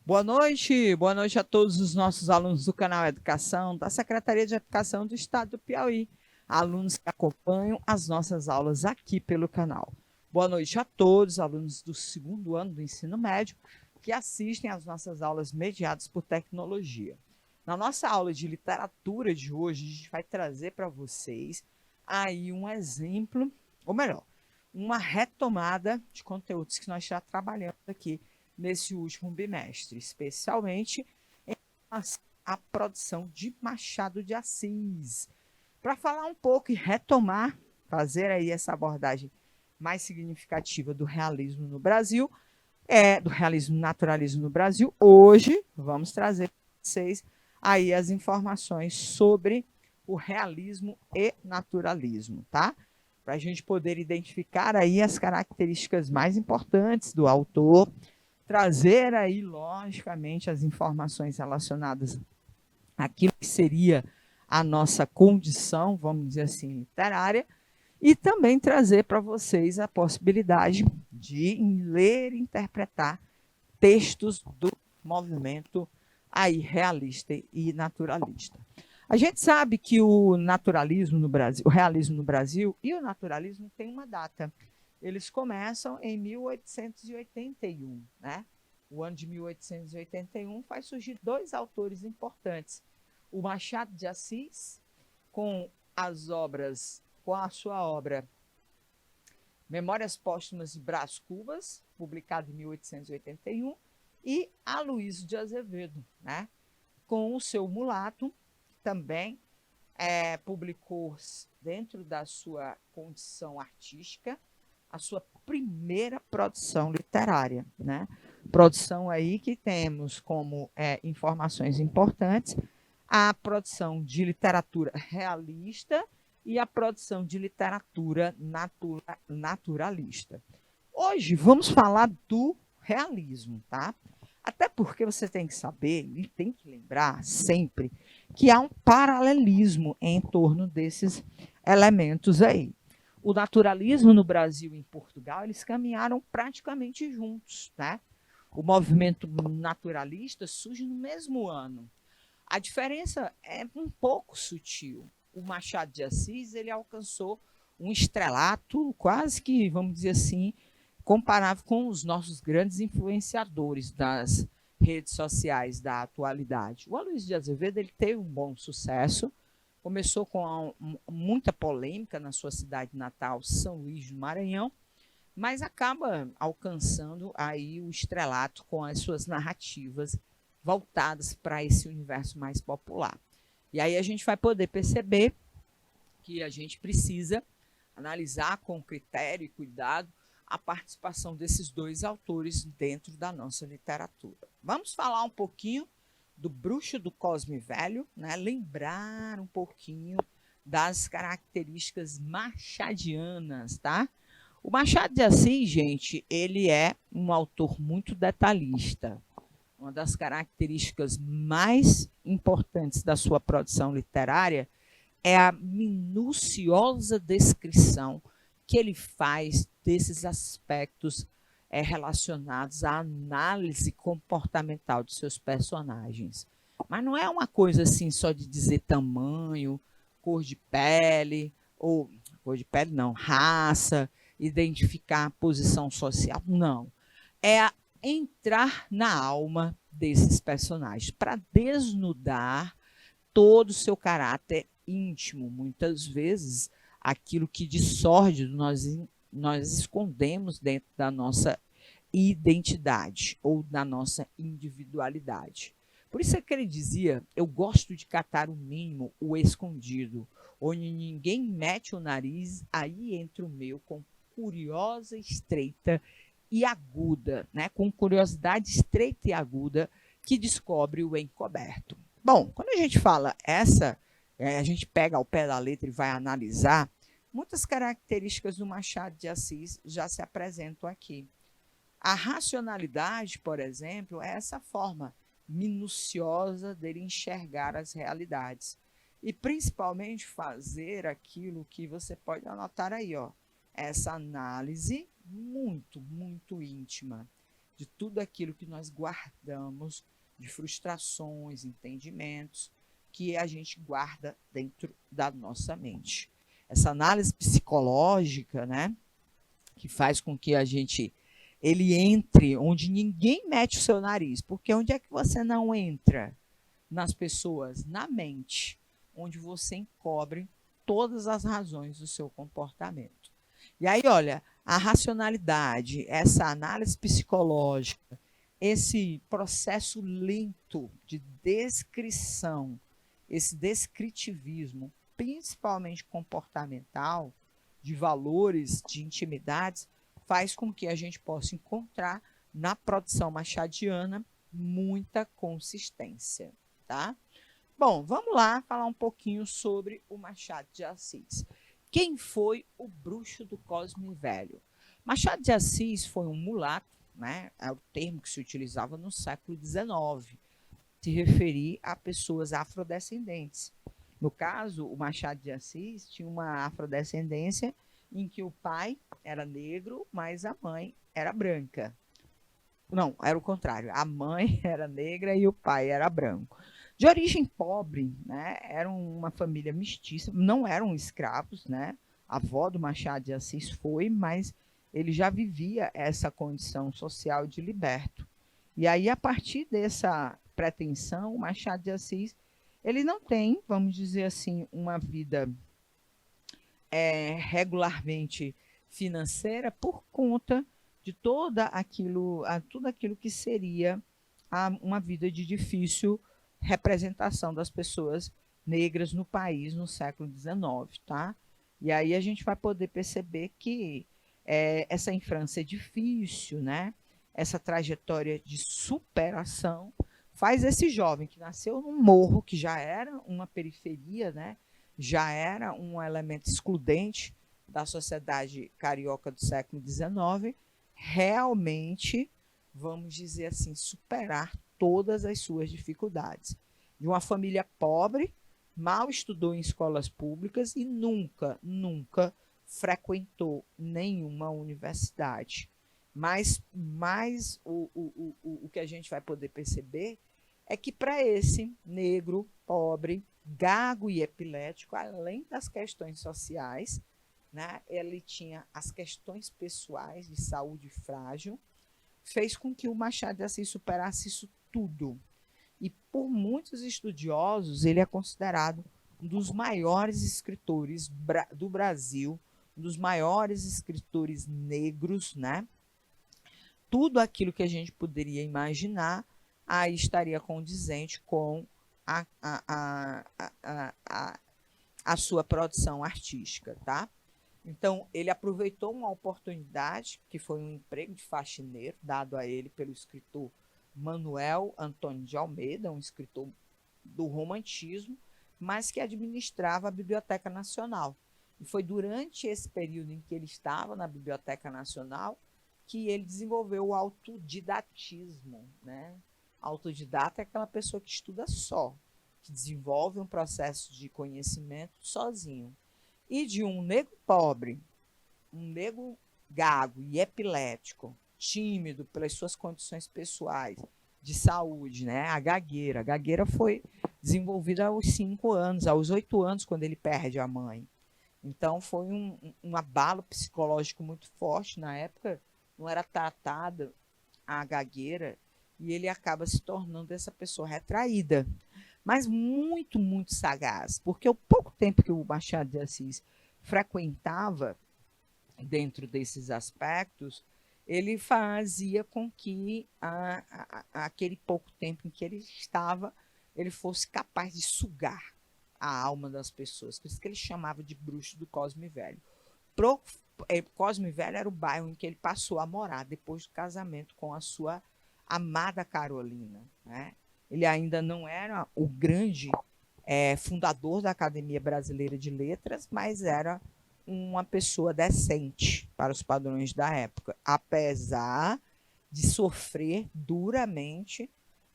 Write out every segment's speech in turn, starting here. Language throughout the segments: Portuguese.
Boa noite a todos os nossos alunos do canal Educação, da Secretaria de Educação do Estado do Piauí, alunos que acompanham as nossas aulas aqui pelo canal. Boa noite a todos, alunos do segundo ano do ensino médio, que assistem às nossas aulas mediadas por tecnologia. Na nossa aula de literatura de hoje, a gente vai trazer para vocês aí um exemplo, ou melhor, uma retomada de conteúdos que nós já trabalhamos aqui nesse último bimestre, especialmente em a produção de Machado de Assis. Para falar um pouco e retomar, fazer aí essa abordagem mais significativa do realismo no Brasil, do realismo e naturalismo no Brasil, hoje vamos trazer para vocês aí as informações sobre o realismo e naturalismo, tá? Para a gente poder identificar aí as características mais importantes do autor, trazer aí, logicamente, as informações relacionadas àquilo que seria a nossa condição, vamos dizer assim, literária, e também trazer para vocês a possibilidade de ler e interpretar textos do movimento aí realista e naturalista. A gente sabe que o naturalismo no Brasil, o realismo no Brasil e o naturalismo tem uma data. Eles começam em 1881, né? O ano de 1881 faz surgir dois autores importantes. O Machado de Assis, com a sua obra Memórias Póstumas de Brás Cubas, publicado em 1881, e Aloysio de Azevedo, né? Com o seu Mulato, que também publicou, dentro da sua condição artística, a sua primeira produção literária, né? Produção aí que temos como informações importantes a produção de literatura realista e a produção de literatura naturalista. Hoje vamos falar do realismo, tá? Até porque você tem que saber e tem que lembrar sempre que há um paralelismo em torno desses elementos aí. O naturalismo no Brasil e em Portugal, eles caminharam praticamente juntos, né? O movimento naturalista surge no mesmo ano. A diferença é um pouco sutil. O Machado de Assis, ele alcançou um estrelato quase que, vamos dizer assim, comparável com os nossos grandes influenciadores das redes sociais da atualidade. O Aloysio de Azevedo, ele teve um bom sucesso, começou com muita polêmica na sua cidade natal, São Luís do Maranhão, mas acaba alcançando aí o estrelato com as suas narrativas voltadas para esse universo mais popular. E aí a gente vai poder perceber que a gente precisa analisar com critério e cuidado a participação desses dois autores dentro da nossa literatura. Vamos falar um pouquinho do Bruxo do Cosme Velho, né? Lembrar um pouquinho das características machadianas, tá? O Machado de Assis, gente, ele é um autor muito detalhista. Uma das características mais importantes da sua produção literária é a minuciosa descrição que ele faz desses aspectos relacionados à análise comportamental de seus personagens. Mas não é uma coisa assim só de dizer tamanho, cor de pele, ou cor de pele não, raça, identificar posição social, não. É entrar na alma desses personagens para desnudar todo o seu caráter íntimo. Muitas vezes, aquilo que de sórdido nós escondemos dentro da nossa identidade ou da nossa individualidade. Por isso é que ele dizia, eu gosto de catar o mínimo, o escondido, onde ninguém mete o nariz, aí entra o meu com curiosa, estreita e aguda, né? Com curiosidade estreita e aguda, que descobre o encoberto. Bom, quando a gente fala a gente pega ao pé da letra e vai analisar, muitas características do Machado de Assis já se apresentam aqui. A racionalidade, por exemplo, é essa forma minuciosa dele enxergar as realidades. E principalmente fazer aquilo que você pode anotar aí, ó, essa análise muito, muito íntima. de tudo aquilo que nós guardamos, de frustrações, entendimentos, que a gente guarda dentro da nossa mente. Essa análise psicológica, né, que faz com que ele entre onde ninguém mete o seu nariz, porque onde é que você não entra nas pessoas? Na mente, onde você encobre todas as razões do seu comportamento. E aí, olha, a racionalidade, essa análise psicológica, esse processo lento de descrição, esse descritivismo, principalmente comportamental, de valores, de intimidades, faz com que a gente possa encontrar na produção machadiana muita consistência, tá? Bom, vamos lá falar um pouquinho sobre o Machado de Assis. Quem foi o bruxo do Cosme Velho? Machado de Assis foi um mulato, né? É o termo que se utilizava no século XIX, se referir a pessoas afrodescendentes. No caso, o Machado de Assis tinha uma afrodescendência em que o pai era negro, mas a mãe era branca. Não, era o contrário. A mãe era negra e o pai era branco. De origem pobre, né? Era uma família mestiça, não eram escravos, né? A avó do Machado de Assis foi, mas ele já vivia essa condição social de liberto. E aí, a partir dessa pretensão, o Machado de Assis, ele não tem, vamos dizer assim, uma vida regularmente financeira por conta de tudo aquilo que seria uma vida de difícil representação das pessoas negras no país no século XIX, tá? E aí a gente vai poder perceber que essa infância difícil, né? Essa trajetória de superação faz esse jovem que nasceu num morro, que já era uma periferia, né? Já era um elemento excludente da sociedade carioca do século XIX, realmente, vamos dizer assim, superar todas as suas dificuldades. De uma família pobre, mal estudou em escolas públicas e nunca frequentou nenhuma universidade. Mas o que a gente vai poder perceber é que para esse negro, pobre, gago e epilético, além das questões sociais, né, ele tinha as questões pessoais de saúde frágil, fez com que o Machado de Assis superasse isso tudo. E por muitos estudiosos, ele é considerado um dos maiores escritores do Brasil, um dos maiores escritores negros, né? Tudo aquilo que a gente poderia imaginar, aí estaria condizente com a sua produção artística, tá? Então, ele aproveitou uma oportunidade, que foi um emprego de faxineiro, dado a ele pelo escritor Manuel Antônio de Almeida, um escritor do romantismo, mas que administrava a Biblioteca Nacional. E foi durante esse período em que ele estava na Biblioteca Nacional que ele desenvolveu o autodidatismo, né? Autodidata é aquela pessoa que estuda só, que desenvolve um processo de conhecimento sozinho. E de um negro pobre, um negro gago e epilético, tímido pelas suas condições pessoais, de saúde, né? A gagueira. A gagueira foi desenvolvida aos 5 anos, aos 8 anos, quando ele perde a mãe. Então, foi um abalo psicológico muito forte. Na época, não era tratada a gagueira e ele acaba se tornando essa pessoa retraída, mas muito sagaz, porque o pouco tempo que o Machado de Assis frequentava dentro desses aspectos, ele fazia com que aquele pouco tempo em que ele estava, ele fosse capaz de sugar a alma das pessoas. Por isso que ele chamava de bruxo do Cosme Velho. Cosme Velho era o bairro em que ele passou a morar depois do casamento com a sua amada Carolina, né? Ele ainda não era o grande fundador da Academia Brasileira de Letras, mas era uma pessoa decente para os padrões da época, apesar de sofrer duramente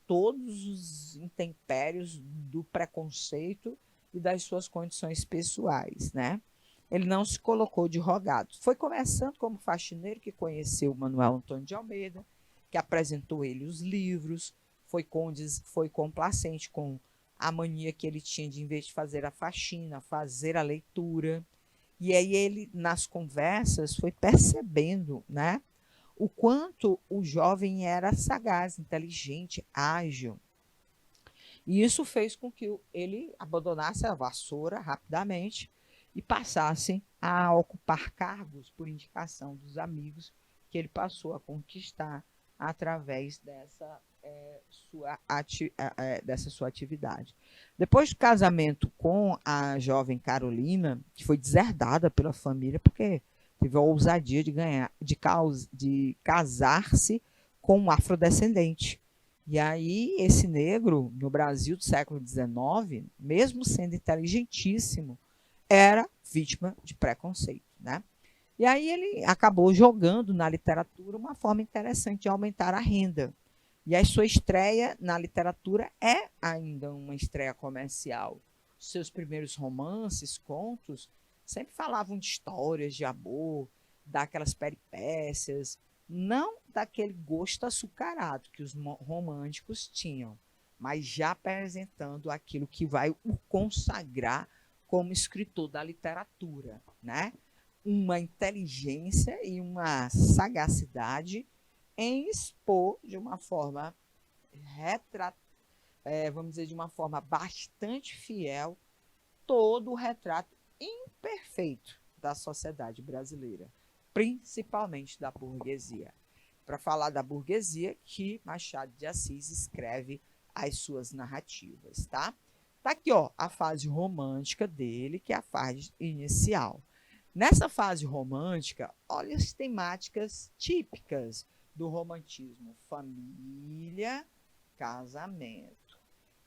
todos os intempéries do preconceito e das suas condições pessoais, né? Ele não se colocou de rogado. Foi começando como faxineiro que conheceu Manuel Antônio de Almeida, que apresentou ele os livros, foi complacente com a mania que ele tinha de, em vez de fazer a faxina, fazer a leitura. E aí ele, nas conversas, foi percebendo, né, o quanto o jovem era sagaz, inteligente, ágil. E isso fez com que ele abandonasse a vassoura rapidamente e passasse a ocupar cargos por indicação dos amigos que ele passou a conquistar através dessa sua atividade. Depois do casamento com a jovem Carolina, que foi deserdada pela família porque teve a ousadia de casar-se com um afrodescendente. E aí, esse negro, no Brasil do século XIX, mesmo sendo inteligentíssimo, era vítima de preconceito, né? E aí ele acabou jogando na literatura uma forma interessante de aumentar a renda. E a sua estreia na literatura é ainda uma estreia comercial. Os seus primeiros romances, contos, sempre falavam de histórias de amor, daquelas peripécias, não daquele gosto açucarado que os românticos tinham, mas já apresentando aquilo que vai o consagrar como escritor da literatura, né? Uma inteligência e uma sagacidade em expor de uma forma vamos dizer, de uma forma bastante fiel, todo o retrato imperfeito da sociedade brasileira, principalmente da burguesia. Para falar da burguesia que Machado de Assis escreve as suas narrativas, tá? Tá aqui, ó, a fase romântica dele, que é a fase inicial. Nessa fase romântica, olha as temáticas típicas do romantismo: família, casamento,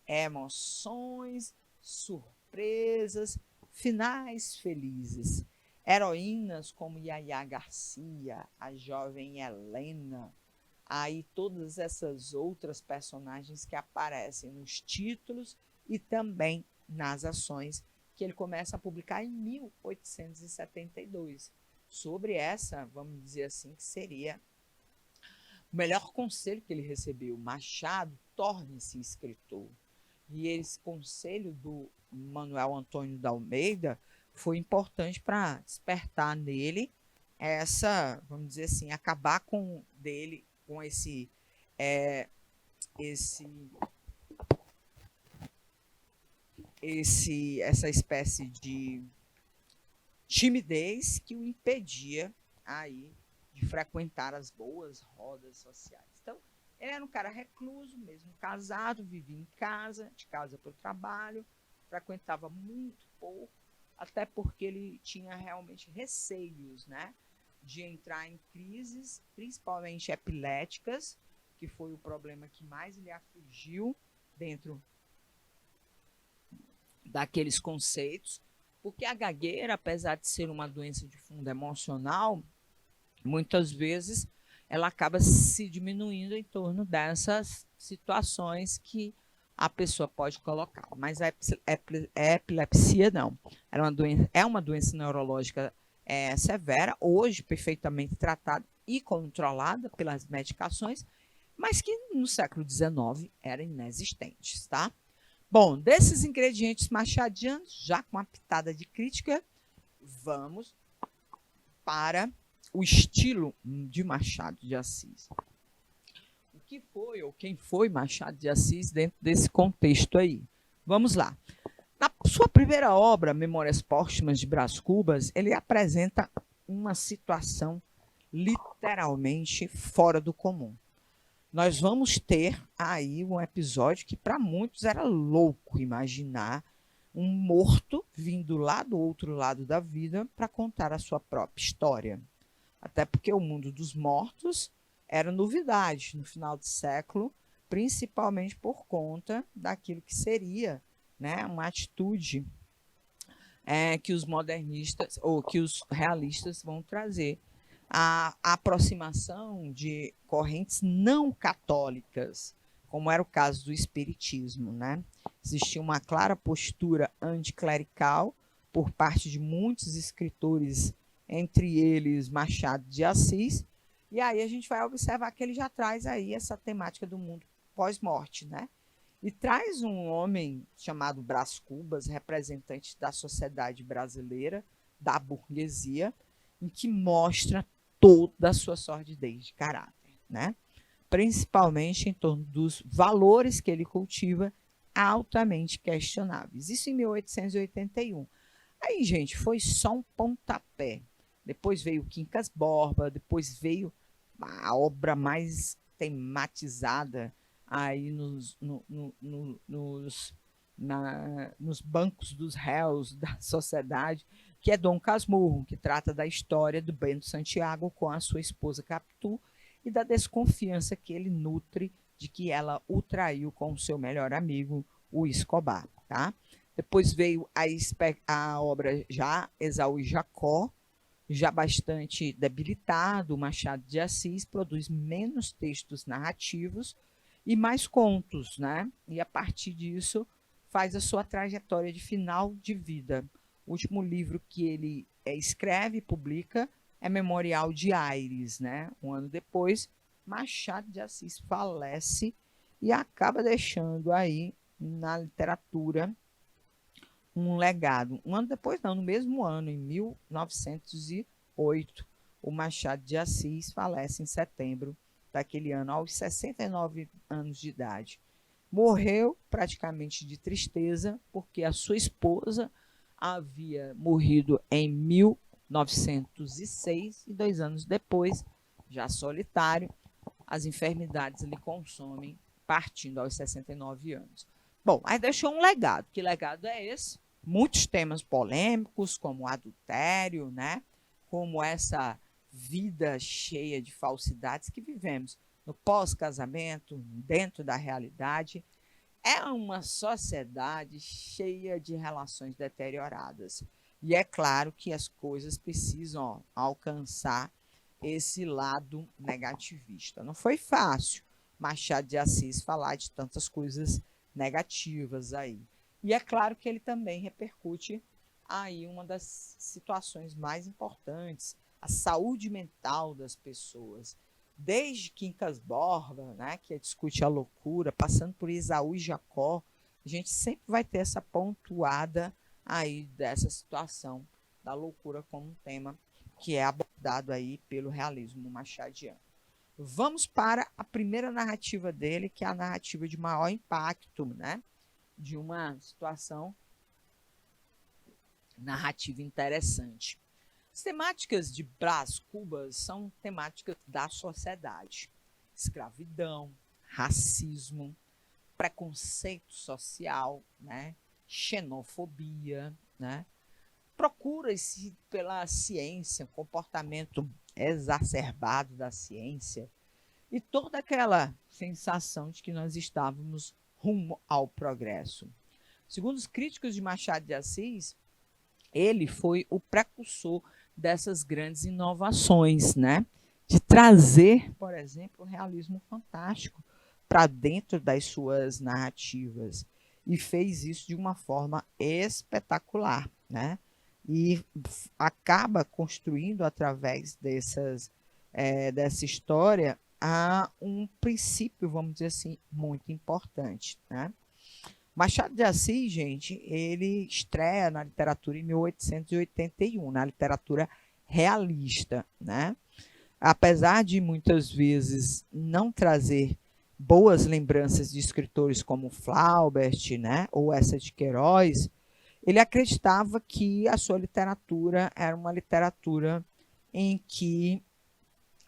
emoções, surpresas, finais felizes. Heroínas como Yaya Garcia, a jovem Helena, aí todas essas outras personagens que aparecem nos títulos e também nas ações que ele começa a publicar em 1872. Sobre essa, vamos dizer assim, que seria o melhor conselho que ele recebeu: Machado, torne-se escritor. E esse conselho do Manuel Antônio da Almeida foi importante para despertar nele essa, vamos dizer assim, acabar com essa espécie de timidez que o impedia aí de frequentar as boas rodas sociais. Então, ele era um cara recluso, mesmo casado, vivia em casa, de casa para o trabalho, frequentava muito pouco, até porque ele tinha realmente receios, né, de entrar em crises, principalmente epiléticas, que foi o problema que mais lhe afligiu dentro daqueles conceitos, porque a gagueira, apesar de ser uma doença de fundo emocional, muitas vezes ela acaba se diminuindo em torno dessas situações que a pessoa pode colocar. Mas a epilepsia não. É uma doença neurológica severa, hoje perfeitamente tratada e controlada pelas medicações, mas que no século XIX eram inexistentes, tá? Bom, desses ingredientes machadianos, já com uma pitada de crítica, vamos para o estilo de Machado de Assis. O que foi ou quem foi Machado de Assis dentro desse contexto aí? Vamos lá. Na sua primeira obra, Memórias Póstumas de Brás Cubas, ele apresenta uma situação literalmente fora do comum. Nós vamos ter aí um episódio que para muitos era louco imaginar um morto vindo lá do outro lado da vida para contar a sua própria história. Até porque o mundo dos mortos era novidade no final do século, principalmente por conta daquilo que seria, né, uma atitude que os modernistas ou que os realistas vão trazer, a aproximação de correntes não católicas, como era o caso do espiritismo, né? Existia uma clara postura anticlerical por parte de muitos escritores, entre eles Machado de Assis, E aí a gente vai observar que ele já traz aí essa temática do mundo pós-morte, né? E traz um homem chamado Brás Cubas, representante da sociedade brasileira, da burguesia, em que mostra toda a sua sordidez de caráter, né? Principalmente em torno dos valores que ele cultiva, altamente questionáveis. Isso em 1881. Aí, gente, foi só um pontapé. Depois veio Quincas Borba, depois veio a obra mais tematizada aí nos bancos dos réus da sociedade, que é Dom Casmurro, que trata da história do Bento Santiago com a sua esposa Capitu e da desconfiança que ele nutre de que ela o traiu com o seu melhor amigo, o Escobar. Tá? Depois veio a obra já Esaú e Jacó, já bastante debilitado. Machado de Assis produz menos textos narrativos e mais contos, né? E a partir disso faz a sua trajetória de final de vida. O último livro que ele escreve e publica é Memorial de Aires, né? Um ano depois, Machado de Assis falece e acaba deixando aí na literatura um legado. Um ano depois, não, no mesmo ano, em 1908, o Machado de Assis falece em setembro daquele ano, aos 69 anos de idade. Morreu praticamente de tristeza, porque a sua esposa havia morrido em 1906 e 2 anos depois, já solitário, as enfermidades lhe consomem, partindo aos 69 anos. Bom, aí deixou um legado. Que legado é esse? Muitos temas polêmicos, como o adultério, né? Como essa vida cheia de falsidades que vivemos no pós-casamento, dentro da realidade. É uma sociedade cheia de relações deterioradas. E é claro que as coisas precisam alcançar esse lado negativista. Não foi fácil Machado de Assis falar de tantas coisas negativas aí. E é claro que ele também repercute aí uma das situações mais importantes, a saúde mental das pessoas. Desde Quincas Borba, né, que discute a loucura, passando por Esaú e Jacó, a gente sempre vai ter essa pontuada aí dessa situação da loucura como um tema que é abordado aí pelo realismo machadiano. Vamos para a primeira narrativa dele, que é a narrativa de maior impacto, né? De uma situação narrativa interessante. As temáticas de Brás Cubas são temáticas da sociedade. Escravidão, racismo, preconceito social, né? Xenofobia, né? Procura-se pela ciência, comportamento exacerbado da ciência e toda aquela sensação de que nós estávamos rumo ao progresso. Segundo os críticos de Machado de Assis, ele foi o precursor dessas grandes inovações, né? De trazer, por exemplo, o realismo fantástico para dentro das suas narrativas. E fez isso de uma forma espetacular, né? E acaba construindo, através dessa história, um princípio, vamos dizer assim, muito importante, né? Machado de Assis, gente, ele estreia na literatura em 1881, na literatura realista, né? Apesar de muitas vezes não trazer boas lembranças de escritores como Flaubert, né, ou essa de Queiroz, ele acreditava que a sua literatura era uma literatura em que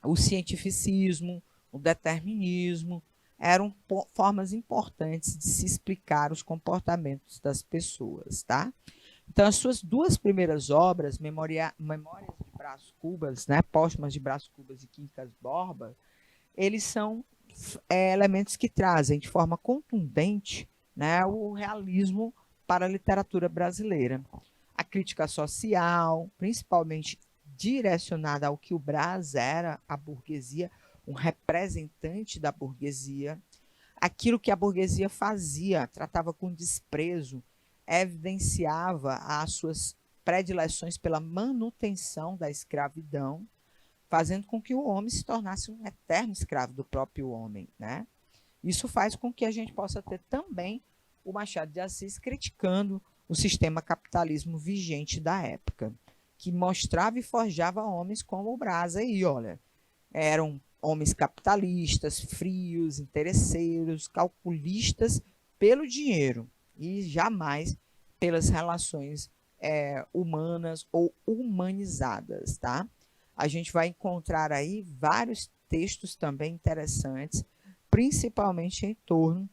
o cientificismo, o determinismo, eram formas importantes de se explicar os comportamentos das pessoas, tá? Então, as suas duas primeiras obras, Memórias de Brás Cubas, né, Póstumas de Brás Cubas e Quincas Borba, eles são elementos que trazem de forma contundente, né, o realismo para a literatura brasileira. A crítica social, principalmente direcionada ao que o Brás era, a burguesia, um representante da burguesia, aquilo que a burguesia fazia, tratava com desprezo, evidenciava as suas predileções pela manutenção da escravidão, fazendo com que o homem se tornasse um eterno escravo do próprio homem, né? Isso faz com que a gente possa ter também o Machado de Assis criticando o sistema capitalismo vigente da época, que mostrava e forjava homens como o Brás aí, olha. Eram homens capitalistas, frios, interesseiros, calculistas pelo dinheiro e jamais pelas relações humanas ou humanizadas, tá? A gente vai encontrar aí vários textos também interessantes, principalmente em torno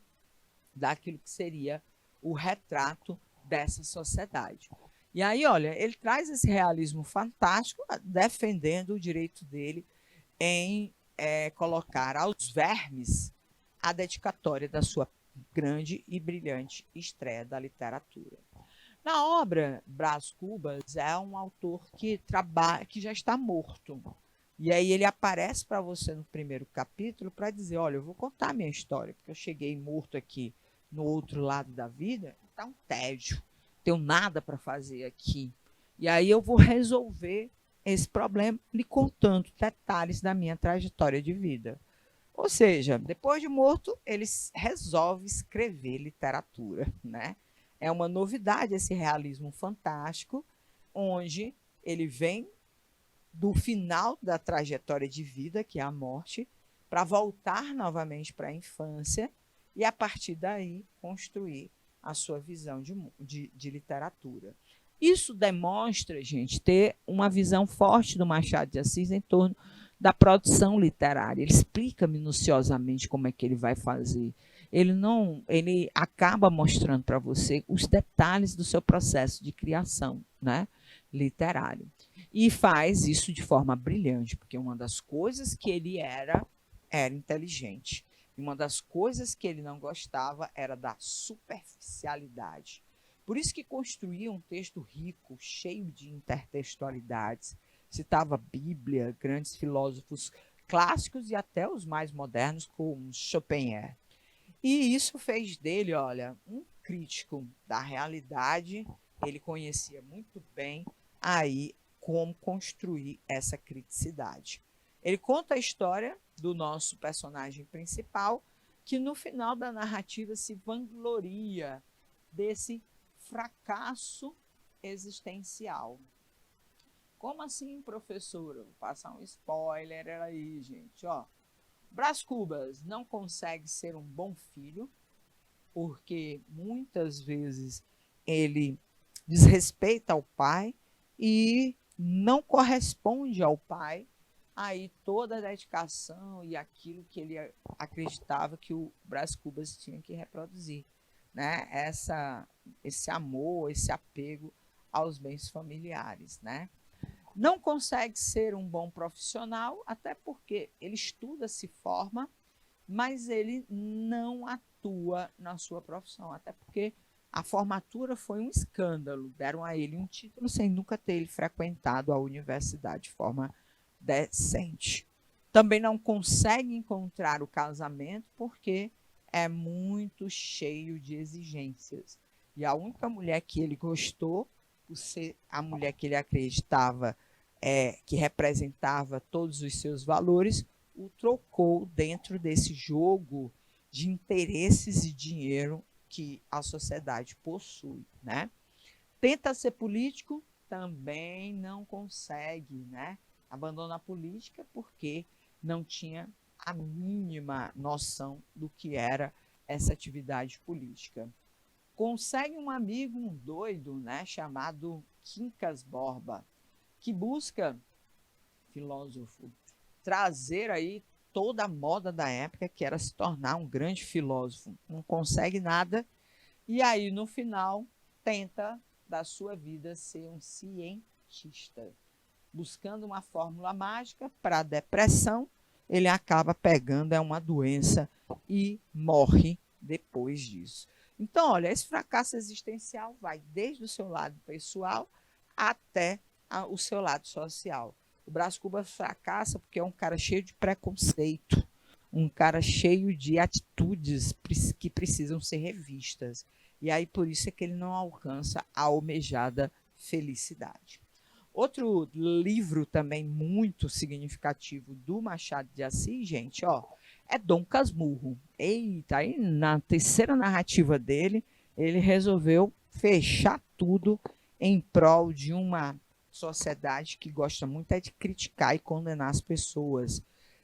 daquilo que seria o retrato dessa sociedade. E aí, olha, ele traz esse realismo fantástico, defendendo o direito dele em colocar aos vermes a dedicatória da sua grande e brilhante estreia da literatura. Na obra, Brás Cubas é um autor que já está morto. E aí ele aparece para você no primeiro capítulo para dizer, olha, eu vou contar a minha história, porque eu cheguei morto aqui no outro lado da vida, está um tédio, tenho nada para fazer aqui. E aí eu vou resolver esse problema lhe contando detalhes da minha trajetória de vida. Ou seja, depois de morto, ele resolve escrever literatura, né? É uma novidade esse realismo fantástico, onde ele vem do final da trajetória de vida, que é a morte, para voltar novamente para a infância e, a partir daí, construir a sua visão de literatura. Isso demonstra, gente, ter uma visão forte do Machado de Assis em torno da produção literária. Ele explica minuciosamente como é que ele vai fazer. Ele acaba mostrando para você os detalhes do seu processo de criação, né, literário. E faz isso de forma brilhante, porque uma das coisas que ele era inteligente. E uma das coisas que ele não gostava era da superficialidade. Por isso que construía um texto rico, cheio de intertextualidades, citava a Bíblia, grandes filósofos clássicos e até os mais modernos, como Schopenhauer. E isso fez dele, olha, um crítico da realidade. Ele conhecia muito bem aí como construir essa criticidade. Ele conta a história do nosso personagem principal, que no final da narrativa se vangloria desse fracasso existencial. Como assim, professora? Vou passar um spoiler aí, gente. Ó, Brás Cubas não consegue ser um bom filho, porque muitas vezes ele desrespeita o pai e não corresponde ao pai aí toda a dedicação e aquilo que ele acreditava que o Brás Cubas tinha que reproduzir, né? Esse amor, esse apego aos bens familiares, né? Não consegue ser um bom profissional, até porque ele estuda, se forma, mas ele não atua na sua profissão, até porque a formatura foi um escândalo, deram a ele um título sem nunca ter ele frequentado a universidade de forma decente. Também não consegue encontrar o casamento porque é muito cheio de exigências. E a única mulher que ele gostou, por ser a mulher que ele acreditava que representava todos os seus valores, o trocou dentro desse jogo de interesses e dinheiro que a sociedade possui, né? Tenta ser político, também não consegue, né? Abandona a política porque não tinha a mínima noção do que era essa atividade política. Consegue um amigo, um doido, né, chamado Quincas Borba, que busca, filósofo, trazer aí toda a moda da época, que era se tornar um grande filósofo. Não consegue nada, e aí, no final, tenta, da sua vida, ser um cientista. Buscando uma fórmula mágica para a depressão, ele acaba pegando uma doença e morre depois disso. Então, olha, esse fracasso existencial vai desde o seu lado pessoal até o seu lado social. O Brás Cubas fracassa porque é um cara cheio de preconceito, um cara cheio de atitudes que precisam ser revistas. E aí por isso é que ele não alcança a almejada felicidade. Outro livro também muito significativo do Machado de Assis, gente, ó, é Dom Casmurro. Eita, aí na terceira narrativa dele, ele resolveu fechar tudo em prol de uma sociedade que gosta muito é de criticar e condenar as pessoas,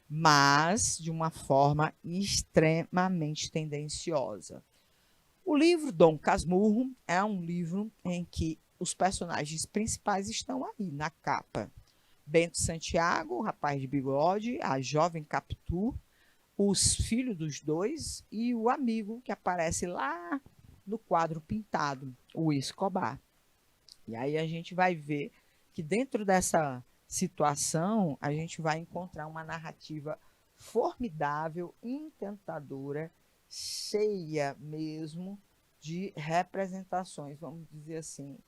mas de uma forma extremamente tendenciosa. O livro Dom Casmurro é um livro em que os personagens principais estão aí na capa. Bento Santiago, o rapaz de bigode, a jovem Capitu, os filhos dos dois e o amigo que aparece lá no quadro pintado, o Escobar. E aí a gente vai ver que dentro dessa situação a gente vai encontrar uma narrativa formidável, encantadora, cheia mesmo de representações, vamos dizer assim,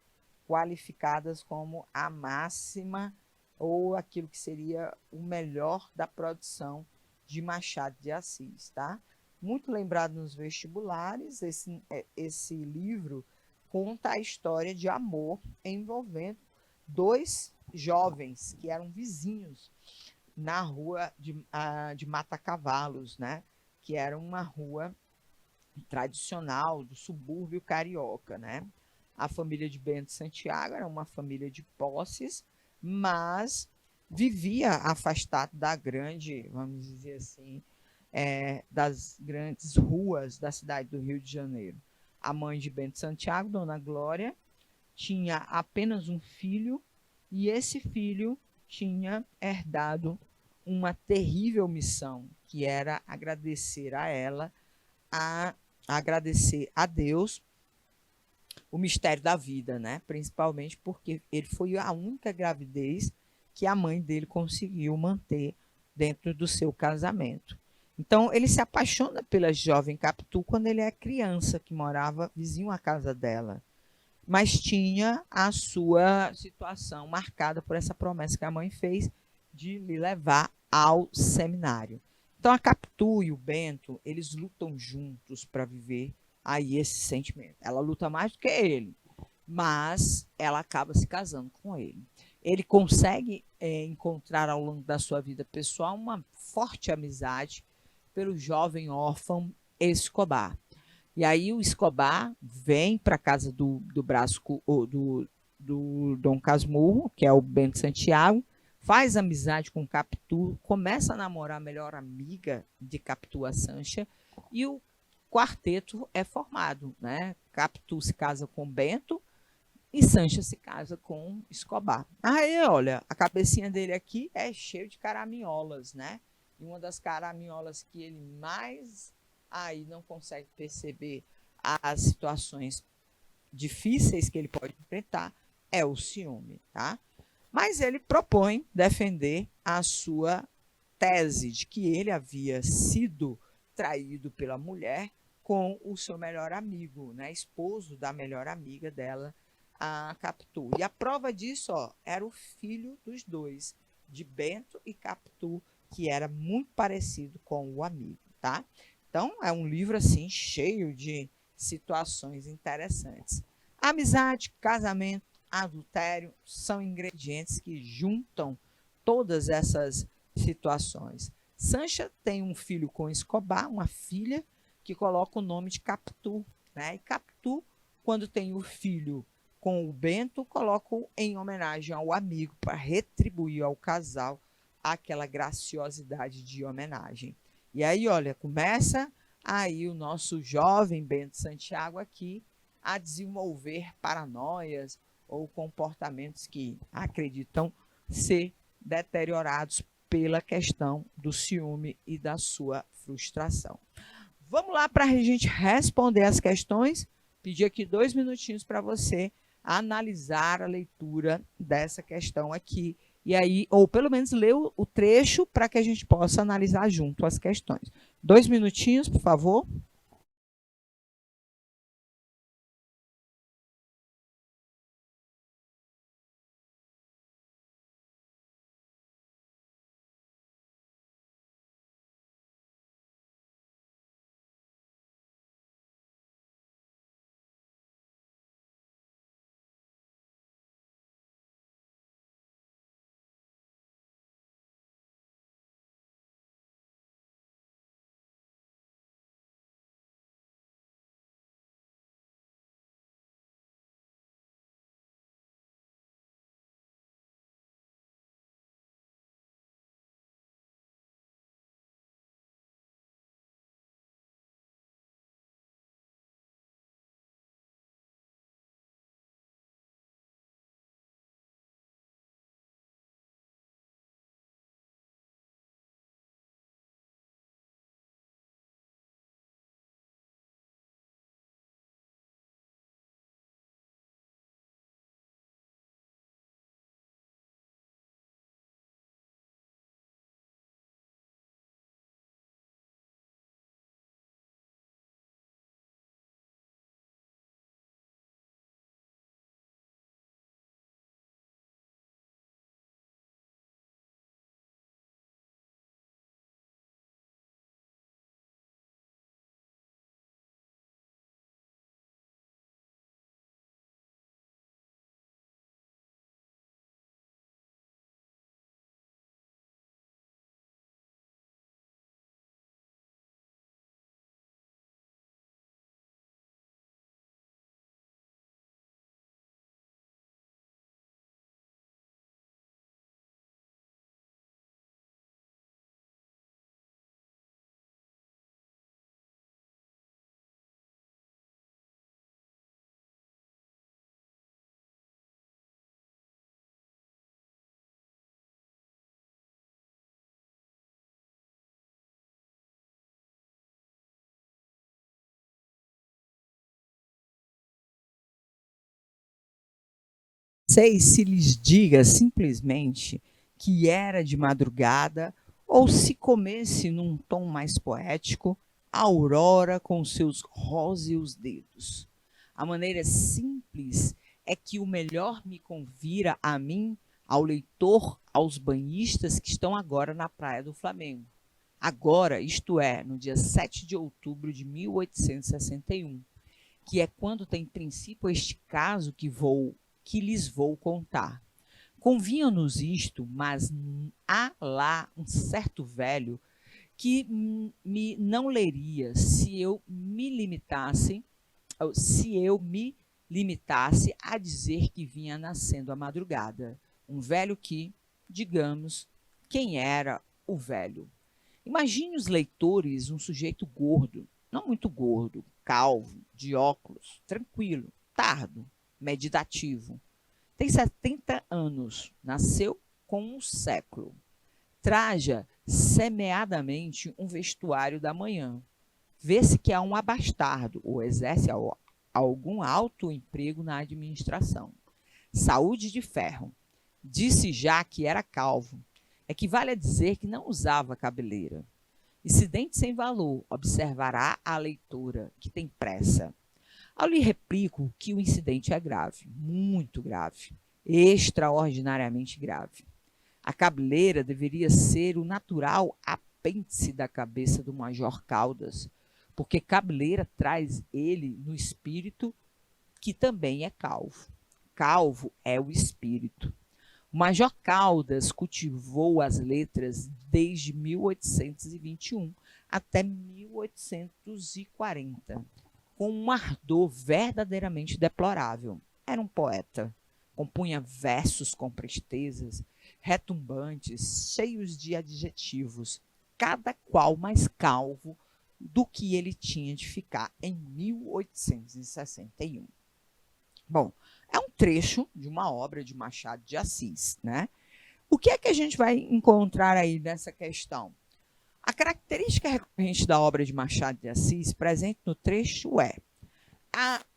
qualificadas como a máxima ou aquilo que seria o melhor da produção de Machado de Assis, tá? Muito lembrado nos vestibulares, esse livro conta a história de amor envolvendo dois jovens que eram vizinhos na rua de Mata Cavalos, né? Que era uma rua tradicional do subúrbio carioca, né? A família de Bento Santiago era uma família de posses, mas vivia afastado da grande, vamos dizer assim, das grandes ruas da cidade do Rio de Janeiro. A mãe de Bento Santiago, Dona Glória, tinha apenas um filho e esse filho tinha herdado uma terrível missão, que era agradecer a ela, a agradecer a Deus o mistério da vida, né? Principalmente porque ele foi a única gravidez que a mãe dele conseguiu manter dentro do seu casamento. Então, ele se apaixona pela jovem Capitu quando ele é criança, que morava vizinho à casa dela. Mas tinha a sua situação marcada por essa promessa que a mãe fez de lhe levar ao seminário. Então, a Capitu e o Bento, eles lutam juntos para viver aí esse sentimento. Ela luta mais do que ele, mas ela acaba se casando com ele. Ele consegue encontrar ao longo da sua vida pessoal uma forte amizade pelo jovem órfão Escobar. E aí o Escobar vem para a casa do do Dom Casmurro, que é o Bento Santiago, faz amizade com Capitu, começa a namorar a melhor amiga de Capitu, a Sancha, e o quarteto é formado, né? Capitu se casa com Bento e Sancha se casa com Escobar. Aí, olha, a cabecinha dele aqui é cheio de caraminholas, né? E uma das caraminholas que ele mais aí não consegue perceber as situações difíceis que ele pode enfrentar é o ciúme, tá? Mas ele propõe defender a sua tese de que ele havia sido traído pela mulher com o seu melhor amigo, né, esposo da melhor amiga dela, a Capitu. E a prova disso, ó, era o filho dos dois, de Bento e Capitu, que era muito parecido com o amigo, tá? Então, é um livro assim cheio de situações interessantes. Amizade, casamento, adultério são ingredientes que juntam todas essas situações. Sancha tem um filho com Escobar, uma filha que coloca o nome de Capitu, né? E Capitu, quando tem o filho com o Bento, coloca em homenagem ao amigo para retribuir ao casal aquela graciosidade de homenagem. E aí, olha, começa aí o nosso jovem Bento Santiago aqui a desenvolver paranoias ou comportamentos que acreditam ser deteriorados pela questão do ciúme e da sua frustração. Vamos lá para a gente responder as questões. Pedir aqui 2 minutinhos para você analisar a leitura dessa questão aqui. E aí, ou pelo menos ler o trecho para que a gente possa analisar junto as questões. 2 minutinhos, por favor. sei se lhes diga simplesmente que era de madrugada ou se comesse num tom mais poético a aurora com seus róseos dedos. A maneira simples é que o melhor me convira a mim, ao leitor, aos banhistas que estão agora na Praia do Flamengo. Agora, isto é, no dia 7 de outubro de 1861, que é quando tem princípio este caso que lhes vou contar. Convinha-nos isto, mas há lá um certo velho que me não leria se eu me limitasse a dizer que vinha nascendo a madrugada. Um velho que, digamos, quem era o velho? Imagine os leitores um sujeito gordo, não muito gordo, calvo, de óculos, tranquilo, tardo, meditativo. Tem 70 anos, nasceu com um século. Traja semeadamente um vestuário da manhã. Vê-se que há um abastardo ou exerce algum alto emprego na administração. Saúde de ferro. Disse já que era calvo. Equivale a dizer que não usava cabeleira. Incidente sem valor, observará a leitora, que tem pressa. Eu lhe replico que o incidente é grave, muito grave, extraordinariamente grave. A cabeleira deveria ser o natural apêndice da cabeça do Major Caldas, porque cabeleira traz ele no espírito, que também é calvo. Calvo é o espírito. O Major Caldas cultivou as letras desde 1821 até 1840, com um ardor verdadeiramente deplorável. Era um poeta. Compunha versos com prestezas, retumbantes, cheios de adjetivos, cada qual mais calvo do que ele tinha de ficar em 1861. Bom, é um trecho de uma obra de Machado de Assis, né? O que é que a gente vai encontrar aí nessa questão? A característica recorrente da obra de Machado de Assis presente no trecho é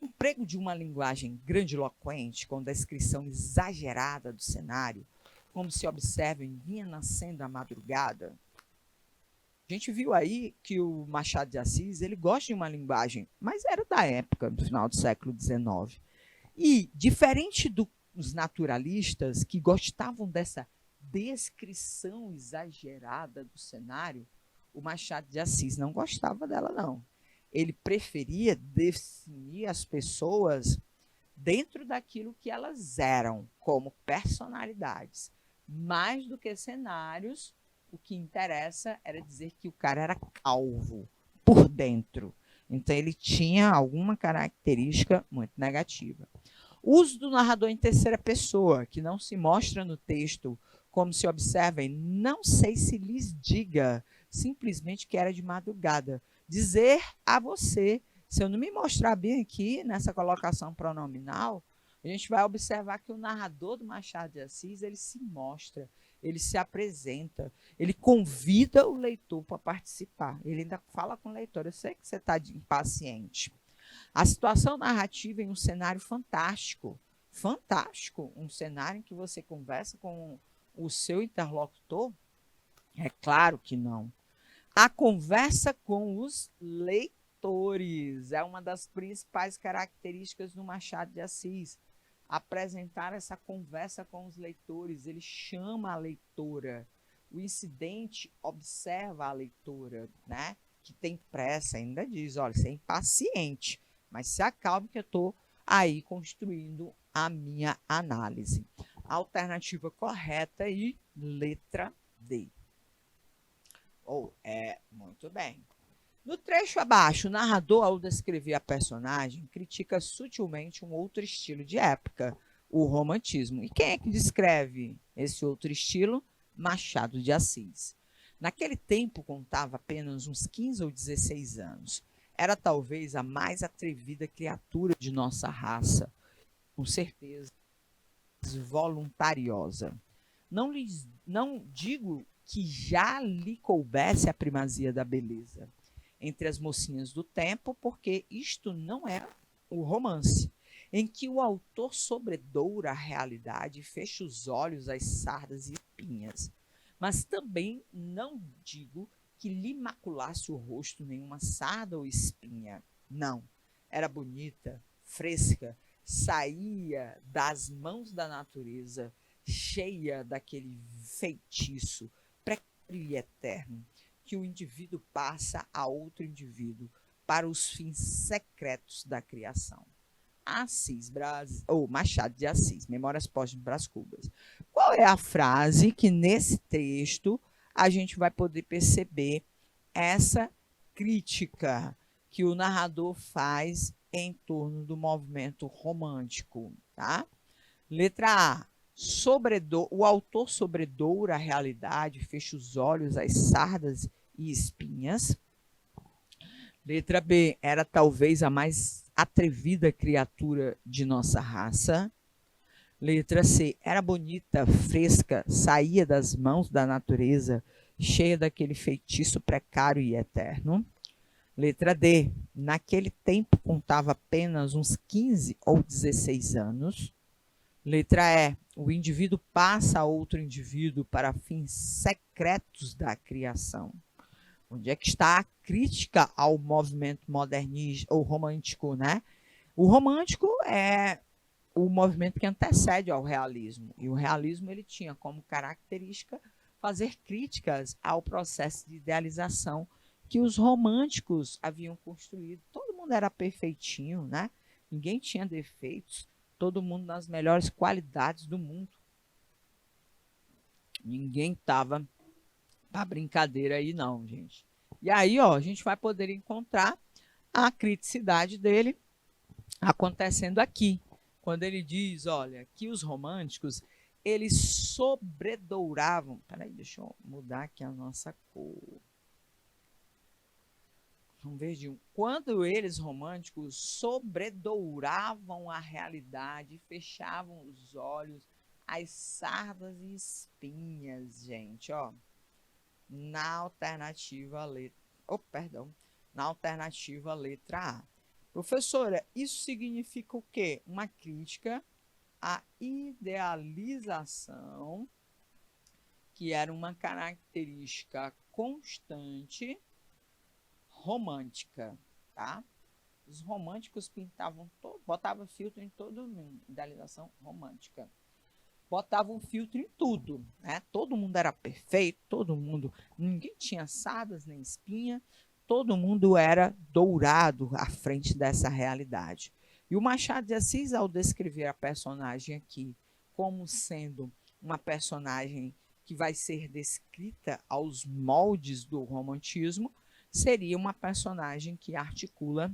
o emprego de uma linguagem grandiloquente, com descrição exagerada do cenário, como se observa em Vinha Nascendo a Madrugada. A gente viu aí que o Machado de Assis ele gosta de uma linguagem, mas era da época, no final do século XIX. E, diferente dos naturalistas que gostavam dessa descrição exagerada do cenário, o Machado de Assis não gostava dela, não. Ele preferia definir as pessoas dentro daquilo que elas eram, como personalidades. Mais do que cenários, o que interessa era dizer que o cara era calvo por dentro. Então, ele tinha alguma característica muito negativa. O uso do narrador em terceira pessoa, que não se mostra no texto, como se observem, não sei se lhes diga simplesmente que era de madrugada. Dizer a você, se eu não me mostrar bem aqui, nessa colocação pronominal, a gente vai observar que o narrador do Machado de Assis, ele se mostra, ele se apresenta, ele convida o leitor para participar. Ele ainda fala com o leitor, eu sei que você está impaciente. A situação narrativa em um cenário fantástico, um cenário em que você conversa com o seu interlocutor? É claro que não. A conversa com os leitores é uma das principais características do Machado de Assis. Apresentar essa conversa com os leitores, ele chama a leitora. O incidente observa a leitora, né? Que tem pressa, ainda diz, olha, você é impaciente, mas se acalme que eu estou aí construindo a minha análise. A alternativa correta aí, letra D. Muito bem. No trecho abaixo, o narrador, ao descrever a personagem, critica sutilmente um outro estilo de época, o romantismo. E quem é que descreve esse outro estilo? Machado de Assis. Naquele tempo, contava apenas uns 15 ou 16 anos. Era talvez a mais atrevida criatura de nossa raça, com certeza voluntariosa. Não digo que já lhe coubesse a primazia da beleza entre as mocinhas do tempo, porque isto não é o romance. em que o autor sobredoura a realidade e fecha os olhos às sardas e espinhas. Mas também não digo que lhe maculasse o rosto nenhuma sarda ou espinha. Não, era bonita, fresca, saía das mãos da natureza, cheia daquele feitiço precário e eterno que o indivíduo passa a outro indivíduo para os fins secretos da criação. Machado de Assis, Memórias Póstumas Brás Cubas. Qual é a frase que nesse texto a gente vai poder perceber essa crítica que o narrador faz em torno do movimento romântico, tá? Letra A. O autor sobredoura a realidade, fecha os olhos às sardas e espinhas. Letra B. Era talvez a mais atrevida criatura de nossa raça. Letra C. Era bonita, fresca, saía das mãos da natureza, cheia daquele feitiço precário e eterno. Letra D. Naquele tempo contava apenas uns 15 ou 16 anos. Letra E. O indivíduo passa a outro indivíduo para fins secretos da criação. Onde é que está a crítica ao movimento modernista ou romântico, né? O romântico é o movimento que antecede ao realismo. E o realismo ele tinha como característica fazer críticas ao processo de idealização que os românticos haviam construído. Todo mundo era perfeitinho, né? Ninguém tinha defeitos. Todo mundo nas melhores qualidades do mundo. Ninguém estava para brincadeira aí não, gente. E aí, ó, a gente vai poder encontrar a criticidade dele acontecendo aqui. Quando ele diz, olha, que os românticos, eles sobredouravam... Peraí, deixa eu mudar aqui a nossa cor. Vamos ver de um. Quando eles, românticos, sobredouravam a realidade, fechavam os olhos às sardas e espinhas, gente, ó. Na alternativa letra A. Professora, isso significa o quê? Uma crítica à idealização, que era uma característica constante romântica, tá? Os românticos pintavam, botavam filtro em todo mundo, idealização romântica. Botavam filtro em tudo, né? Todo mundo era perfeito, ninguém tinha sardas nem espinha, todo mundo era dourado à frente dessa realidade. E o Machado de Assis, ao descrever a personagem aqui como sendo uma personagem que vai ser descrita aos moldes do romantismo, seria uma personagem que articula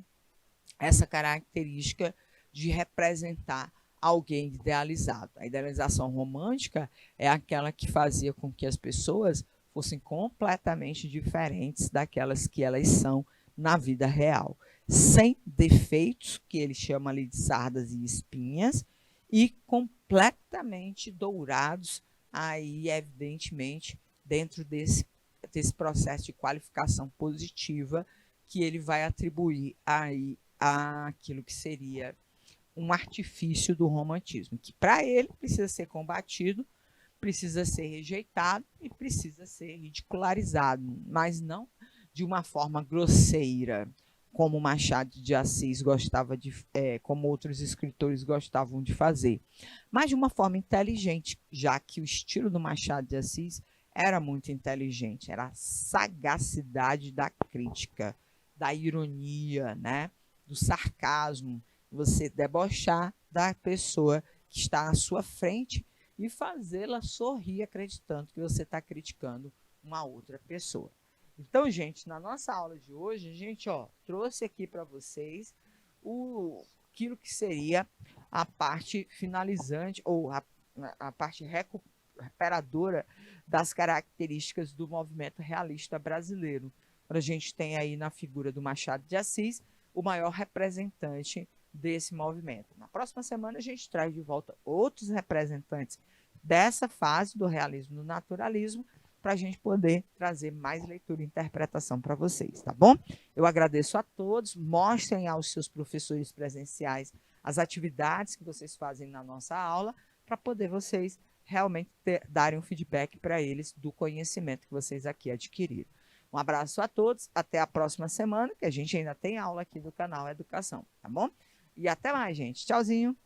essa característica de representar alguém idealizado. A idealização romântica é aquela que fazia com que as pessoas fossem completamente diferentes daquelas que elas são na vida real, sem defeitos, que ele chama ali de sardas e espinhas, e completamente dourados, aí evidentemente dentro desse processo de qualificação positiva que ele vai atribuir aí àquilo que seria um artifício do romantismo, que para ele precisa ser combatido, precisa ser rejeitado e precisa ser ridicularizado, mas não de uma forma grosseira, como Machado de Assis gostava como outros escritores gostavam de fazer, mas de uma forma inteligente, já que o estilo do Machado de Assis era muito inteligente, era a sagacidade da crítica, da ironia, né? Do sarcasmo, você debochar da pessoa que está à sua frente e fazê-la sorrir acreditando que você está criticando uma outra pessoa. Então, gente, na nossa aula de hoje, a gente trouxe aqui para vocês aquilo que seria a parte finalizante ou a parte recuperadora das características do movimento realista brasileiro. A gente tem aí na figura do Machado de Assis o maior representante desse movimento. Na próxima semana a gente traz de volta outros representantes dessa fase do realismo e do naturalismo para a gente poder trazer mais leitura e interpretação para vocês, tá bom? Eu agradeço a todos, mostrem aos seus professores presenciais as atividades que vocês fazem na nossa aula, para poder vocês realmente darem um feedback para eles do conhecimento que vocês aqui adquiriram. Um abraço a todos, até a próxima semana, que a gente ainda tem aula aqui do canal Educação, tá bom? E até mais, gente. Tchauzinho!